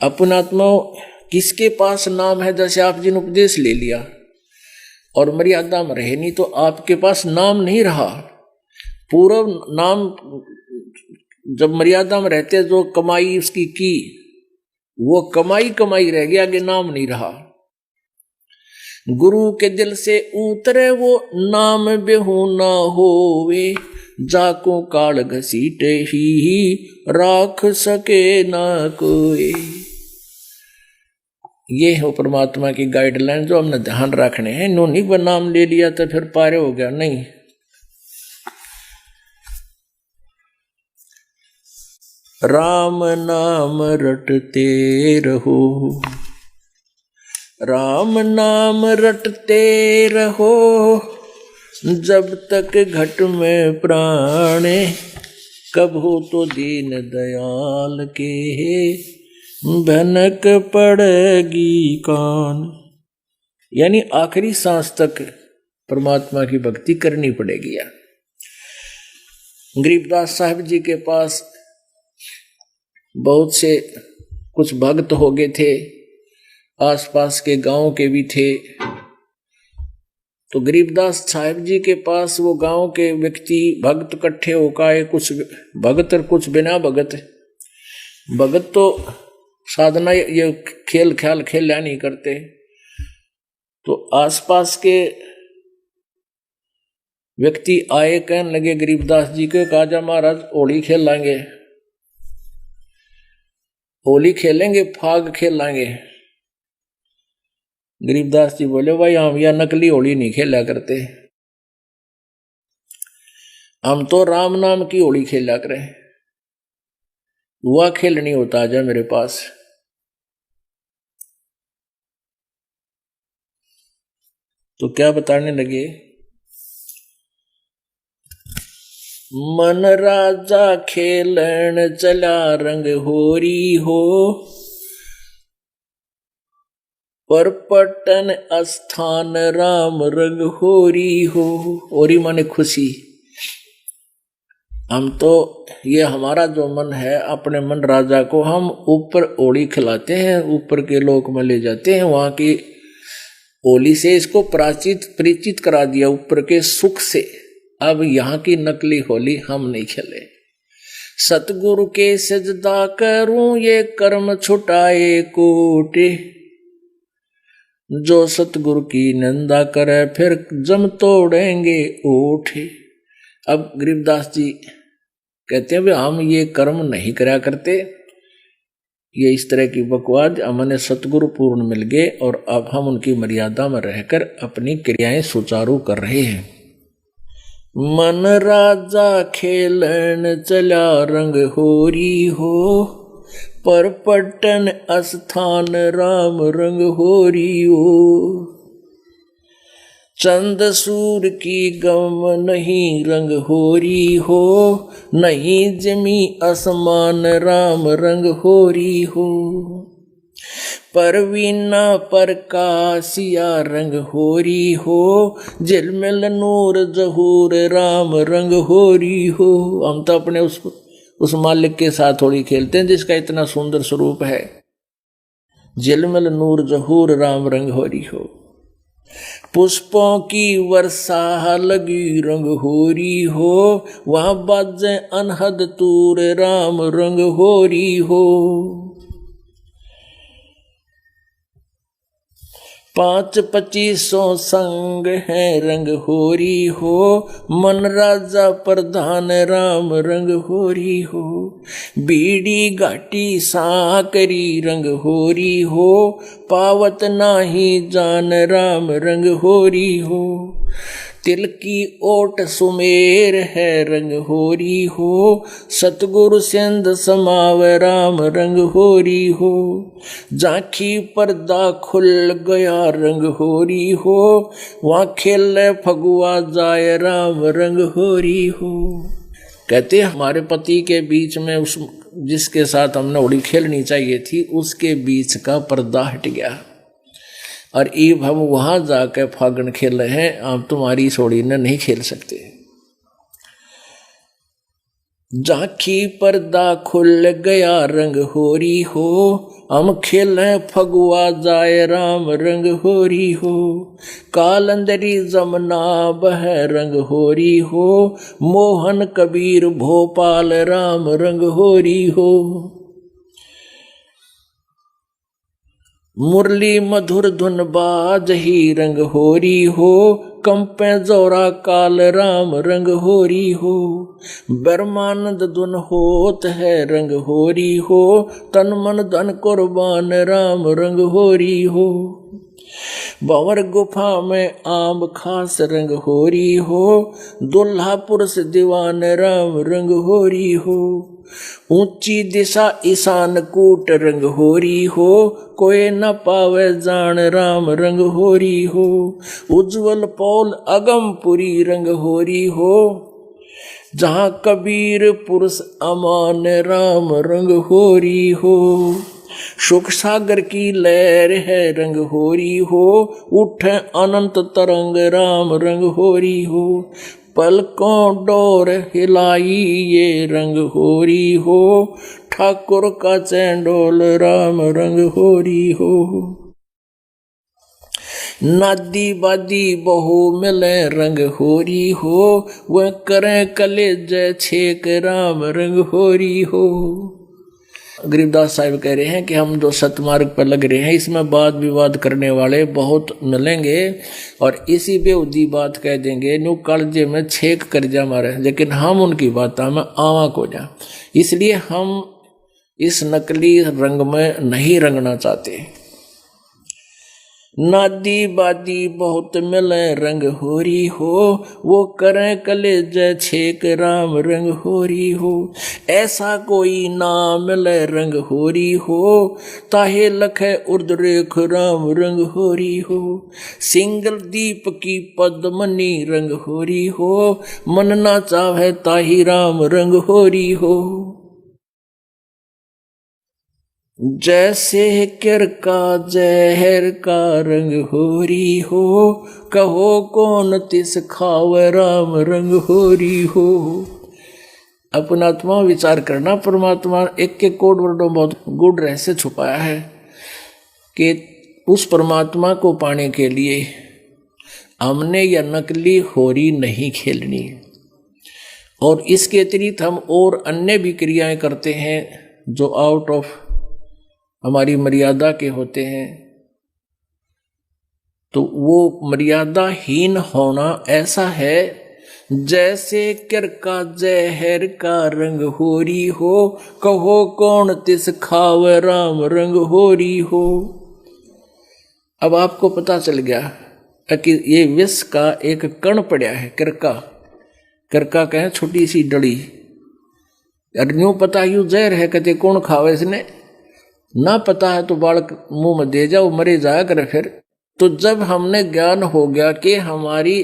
अपनात्मा किसके पास नाम है? जैसे आप जी ने उपदेश ले लिया और मर्यादा में रहे नहीं तो आपके पास नाम नहीं रहा। पूर्व नाम जब मर्यादा में रहते जो कमाई उसकी की वो कमाई रह गया, आगे नाम नहीं रहा। गुरु के दिल से उतरे वो नाम बेहू ना होवे, जाको काल घसीटे ही राख सके ना कोई। ये है परमात्मा की गाइडलाइन जो हमने ध्यान रखने हैं। इन्होंने पर नाम ले लिया तो फिर पारे हो गया, नहीं। राम नाम रटते रहो, राम नाम रटते रहो, जब तक घट में प्राणे, कब हो तो दीन दयाल के भनक पड़ेगी कान। यानी आखिरी सांस तक परमात्मा की भक्ति करनी पड़ेगी। गरीबदास साहब जी के पास बहुत से कुछ भक्त हो गए थे, आसपास के गांव के भी थे। तो गरीबदास साहब जी के पास वो गांव के व्यक्ति भक्त इकट्ठे होकर, कुछ भगत और कुछ बिना भगत। भगत तो साधना ये खेल ख्याल खेला नहीं करते। तो आसपास के व्यक्ति आए, कहने लगे गरीबदास जी के, काजा महाराज होली खेल लाएंगे, होली खेलेंगे, फाग खेल लाएंगे। गरीबदास जी बोले, भाई हम या नकली होली नहीं खेला करते, हम तो राम नाम की होली खेला करें, हुआ खेल नहीं होता, जा मेरे पास। तो क्या बताने लगे, मन राजा खेलन चला रंग होरी हो, पर पटन स्थान राम रंग होरी हो। होरी माने खुशी। हम तो ये हमारा जो मन है, अपने मन राजा को हम ऊपर होली खिलाते हैं, ऊपर के लोक में ले जाते हैं, वहां की होली से इसको परिचित करा दिया, ऊपर के सुख से। अब यहाँ की नकली होली हम नहीं खेले। सतगुरु के सजदा करूं ये कर्म छुटाए कोटे, जो सतगुरु की निंदा करे फिर जम तोड़ेंगे ओठे। अब गरीबदास जी कहते हैं हम ये कर्म नहीं करा करते, ये इस तरह की बकवाद, हमने सतगुरु पूर्ण मिल गए और अब हम उनकी मर्यादा में रहकर अपनी क्रियाएं सुचारू कर रहे हैं। मन राजा खेलन चला रंग होरी हो, पर पटन स्थान राम रंग होरी हो। चंद सूर की गम नहीं रंग होरी हो, नहीं जमी आसमान राम रंग होरी हो। परवीना प्रकाशिया रंग होरी हो, झिलमिल नूर जहूर राम रंग होरी हो। हम तो अपने उस मालिक के साथ होली खेलते हैं जिसका इतना सुंदर स्वरूप है। झिलमिल नूर जहूर राम रंग होरी हो। पुष्पों की वर्षा लगी रंग होरी हो, वहां बाजे अनहद तूर राम रंग होरी हो। 5-25 संग है रंग होरी हो, मन राजा प्रधान राम रंग होरी हो। बीड़ी घाटी साकरी रंग होरी हो, पावत नाही जान राम रंग होरी हो। तिल की ओट सुमेर है रंग होरी हो, सतगुरु सिंध समाव राम रंग होरी हो। झांकी पर्दा खुल गया रंग होरी हो, वहाँ खेल फगुआ जाए राम रंग होरी हो। कहते हमारे पति के बीच में उस जिसके साथ हमने होली खेलनी चाहिए थी उसके बीच का पर्दा हट गया और अब हम वहां जाकर फागण खेल रहे हैं, आप तुम्हारी इस होली ने नहीं खेल सकते। झांकी पर्दा खुल गया रंग होरी हो, हम खेले फगुआ जाए राम रंग होरी हो। कालंदरी जमुना बह रंग होरी हो, मोहन कबीर भोपाल राम रंग होरी हो। मुरली मधुर धुन बाजही रंग होरी हो, कंपे जोरा काल राम रंग होरी हो। ब्रह्मानंद धुन होत है रंग होरी हो, तन मन धन कुर्बान राम रंग होरी हो। भंवर गुफा में आम खास रंग होरी हो, दुल्हा पुरुष दीवान राम रंग होरी हो। ऊंची दिशा ईशान कूट रंग होरी हो, कोई न पावे जान राम रंग होरी हो। उज्जवल पौल अगमपुरी रंग होरी हो, जहाँ कबीर पुरुष अमान राम रंग होरी हो। सुख सागर की लहर है रंग होरी हो, उठे अनंत तरंग राम रंग होरी हो। पलकों डोर हिलाई ये रंग होरी हो, ठाकुर का चैंडोल राम रंग होरी हो। नादी बादी बहु मिले रंग होरी हो, वह करें कलेज छेक राम रंग होरी हो। गरीबदास साहिब कह रहे हैं कि हम जो सतमार्ग पर लग रहे हैं, इसमें वाद विवाद करने वाले बहुत मिलेंगे और इसी बेहुदी बात कह देंगे, न्यू कालजे में छेक कर जा मारे, लेकिन हम उनकी बातों में आवा को जा। इसलिए हम इस नकली रंग में नहीं रंगना चाहते। नादी बादी बहुत मिले रंग होरी हो, वो करें कलेज छेक राम रंग होरी हो। ऐसा कोई ना मिले रंग होरी हो, ताहे लखे उर्द्रेख राम रंग होरी हो। सिंगल दीप की पद्मनी रंग होरी हो, मन ना चाहे ताही राम रंग होरी हो। जैसे किर का जहर का रंग होरी हो, कहो कौन तिस खाव राम रंग होरी हो। अपनात्मा विचार करना, परमात्मा एक एक कोड वर्डों बहुत गुड रहस्य छुपाया है कि उस परमात्मा को पाने के लिए हमने यह नकली होरी नहीं खेलनी, और इसके अतिरिक्त हम और अन्य भी क्रियाएं करते हैं जो आउट ऑफ हमारी मर्यादा के होते हैं। तो वो मर्यादाहीन होना ऐसा है जैसे किर का जहर का रंग होरी हो, कहो कौन तिस खाव राम रंग होरी हो। अब आपको पता चल गया कि ये विष का एक कण पड़ा है, किरका। किरका कहें छोटी सी डली, और यूं पता यूं जहर है, कहते कौन खावे इसने, ना पता है तो बालक मुंह में दे जाओ, मरे जाया करे फिर। तो जब हमने ज्ञान हो गया कि हमारी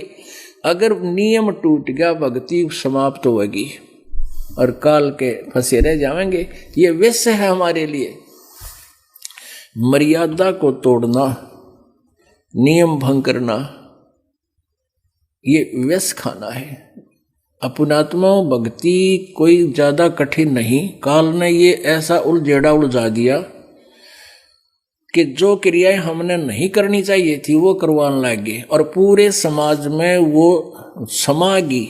अगर नियम टूट गया, भक्ति समाप्त होगी और काल के फंसे रह जाएंगे। ये विष है हमारे लिए। मर्यादा को तोड़ना, नियम भंग करना, ये विष खाना है। अपनात्मा भक्ति कोई ज्यादा कठिन नहीं। काल ने ये ऐसा उलझेड़ा उलझा दिया कि जो क्रियाएं हमने नहीं करनी चाहिए थी वो करवाने लगे, और पूरे समाज में वो समागी।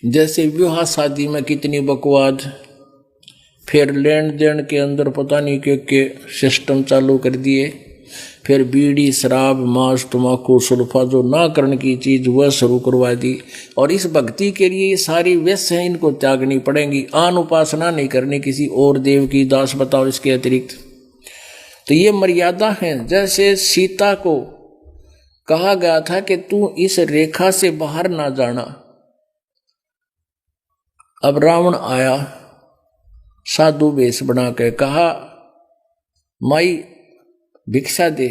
जैसे विवाह शादी में कितनी बकवाद, फिर लेन देन के अंदर पता नहीं के सिस्टम चालू कर दिए, फिर बीड़ी शराब मांस तम्बाकू सुल्फा जो ना करने की चीज वह शुरू करवा दी। और इस भक्ति के लिए ये सारी व्यस्त हैं, इनको त्यागनी पड़ेंगी। आन उपासना नहीं करनी किसी और देव की, दास बताओ इसके अतिरिक्त। तो ये मर्यादा है। जैसे सीता को कहा गया था कि तू इस रेखा से बाहर ना जाना। अब रावण आया साधु वेश बना के, कहा माई भिक्षा दे।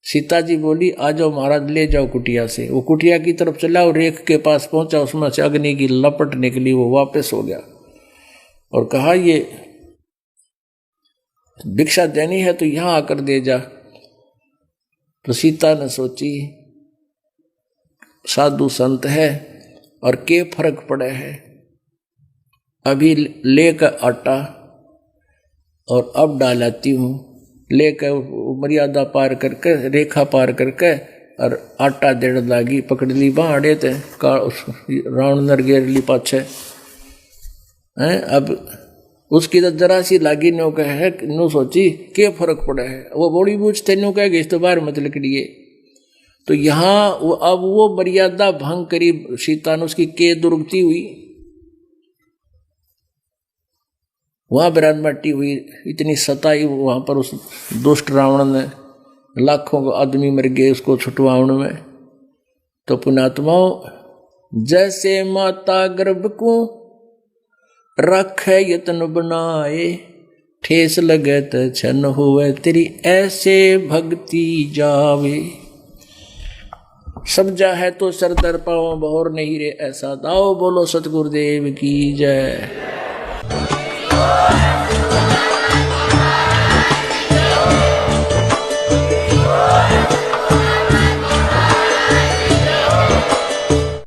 सीता जी बोली आ जाओ महाराज, ले जाओ कुटिया से। वो कुटिया की तरफ चला और रेख के पास पहुंचा, उसमें से अग्नि की लपट निकली, वो वापस हो गया और कहा ये भिक्षा देनी है तो यहां आकर दे जा। तो सीता ने सोची साधु संत है और के फर्क पड़े है, अभी लेकर आटा और अब डालाती हूँ, लेकर मर्यादा पार करके, रेखा पार करके और आटा देड़ लागी, पकड़ ली बाड़े थे रावण नर घेर ली पाछे हैं। अब उसकी तो जरा सी लागी नो कहे, नो सोची क्या फर्क पड़ा है, वो बड़ी बूझते नो कह गई तो बाहर मत लकड़िए। तो यहाँ अब वो मर्यादा भंग करी सीता ने, उसकी के दुर्गति हुई, वहां बिरानमाटी हुई, इतनी सताई वहां पर उस दुष्ट रावण ने, लाखों आदमी मर गए उसको छुटवाने में। तो पुण्यात्माओं, जैसे माता गर्भ को रखे यत्न बनाए, ठेस लगे तो छन हुए तेरी ऐसे भक्ति जावे। समझा है तो सर दर पाओ, बहुर नहीं रे ऐसा दाओ, बोलो सतगुरुदेव की जय।